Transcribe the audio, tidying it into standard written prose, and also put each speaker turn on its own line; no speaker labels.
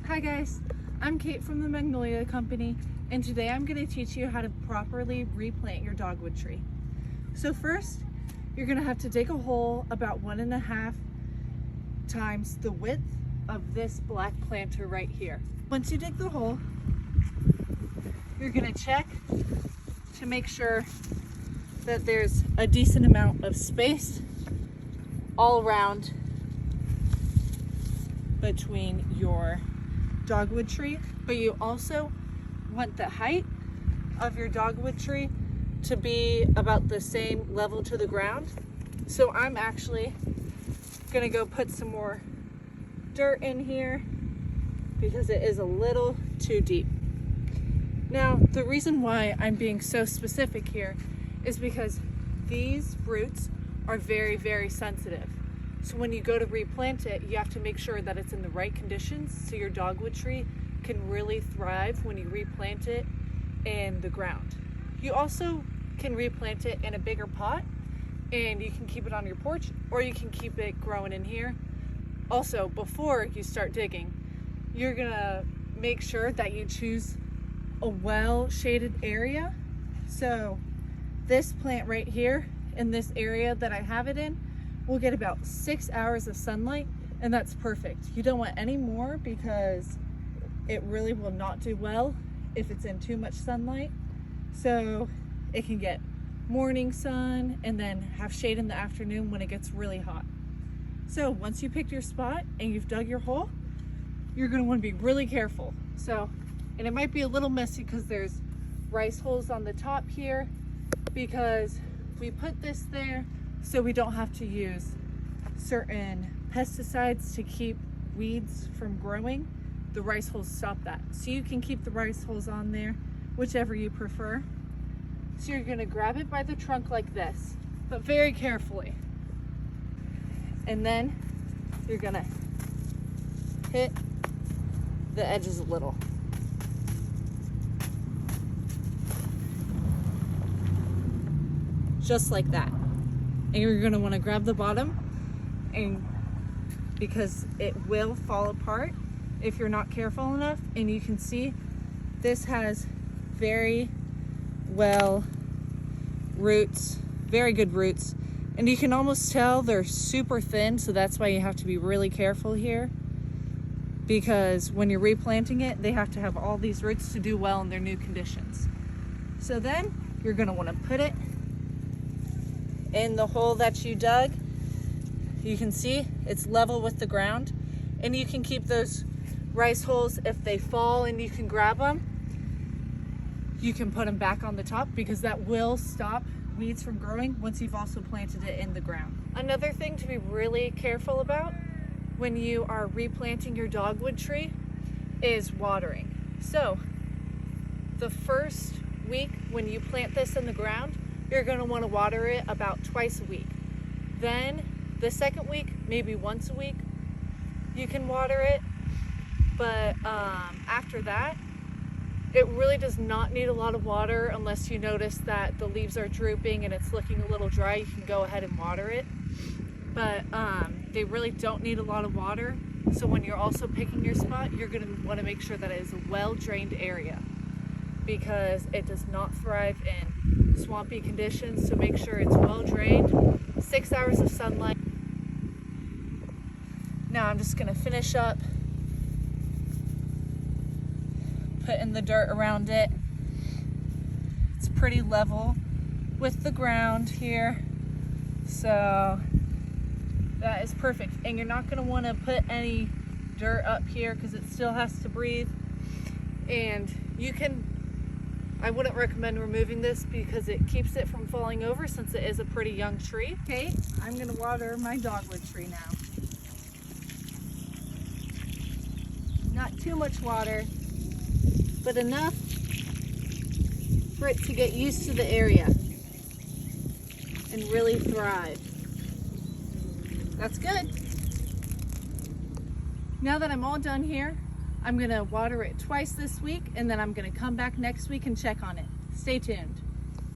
Hi guys, I'm Kate from the Magnolia Company, and today I'm going to teach you how to properly replant your dogwood tree. So first, you're going to have to dig a hole about 1.5 times the width of this black planter right here. Once you dig the hole, you're going to check to make sure that there's a decent amount of space all around between your dogwood tree, but you also want the height of your dogwood tree to be about the same level to the ground. So I'm actually gonna go put some more dirt in here because it is a little too deep. Now, the reason why I'm being so specific here is because these roots are very, very sensitive. So when you go to replant it, you have to make sure that it's in the right conditions so your dogwood tree can really thrive when you replant it in the ground. You also can replant it in a bigger pot and you can keep it on your porch, or you can keep it growing in here. Also, before you start digging, you're gonna make sure that you choose a well-shaded area. So this plant right here in this area that I have it in will get about 6 hours of sunlight, and that's perfect. You don't want any more because it really will not do well if it's in too much sunlight. So it can get morning sun and then have shade in the afternoon when it gets really hot. So once you picked your spot and you've dug your hole, you're gonna wanna be really careful. And it might be a little messy because there's rice holes on the top here because we put this there so we don't have to use certain pesticides to keep weeds from growing. The rice holes stop that. So you can keep the rice holes on there, whichever you prefer. So you're gonna grab it by the trunk like this, but very carefully. And then you're gonna hit the edges a little. Just like that. And you're gonna wanna grab the bottom, and because it will fall apart if you're not careful enough. And you can see this has very well roots, very good roots. And you can almost tell they're super thin, so that's why you have to be really careful here. Because when you're replanting it, they have to have all these roots to do well in their new conditions. So then you're gonna wanna put it in the hole that you dug. You can see it's level with the ground, and you can keep those rice holes. If they fall and you can grab them, you can put them back on the top because that will stop weeds from growing once you've also planted it in the ground. Another thing to be really careful about when you are replanting your dogwood tree is watering. So the first week when you plant this in the ground, you're going to want to water it about twice a week. Then the second week, maybe once a week, you can water it. But after that, it really does not need a lot of water unless you notice that the leaves are drooping and it's looking a little dry. You can go ahead and water it. But they really don't need a lot of water. So when you're also picking your spot, you're going to want to make sure that it is a well-drained area because it does not thrive in swampy conditions. So make sure it's well drained, 6 hours of sunlight. Now I'm just gonna finish up putting the dirt around it. It's pretty level with the ground here. So that is perfect. And you're not gonna wanna put any dirt up here because it still has to breathe. And I wouldn't recommend removing this because it keeps it from falling over since it is a pretty young tree. Okay, I'm gonna water my dogwood tree now. Not too much water, but enough for it to get used to the area and really thrive. That's good. Now that I'm all done here, I'm gonna water it twice this week, and then I'm gonna come back next week and check on it. Stay tuned.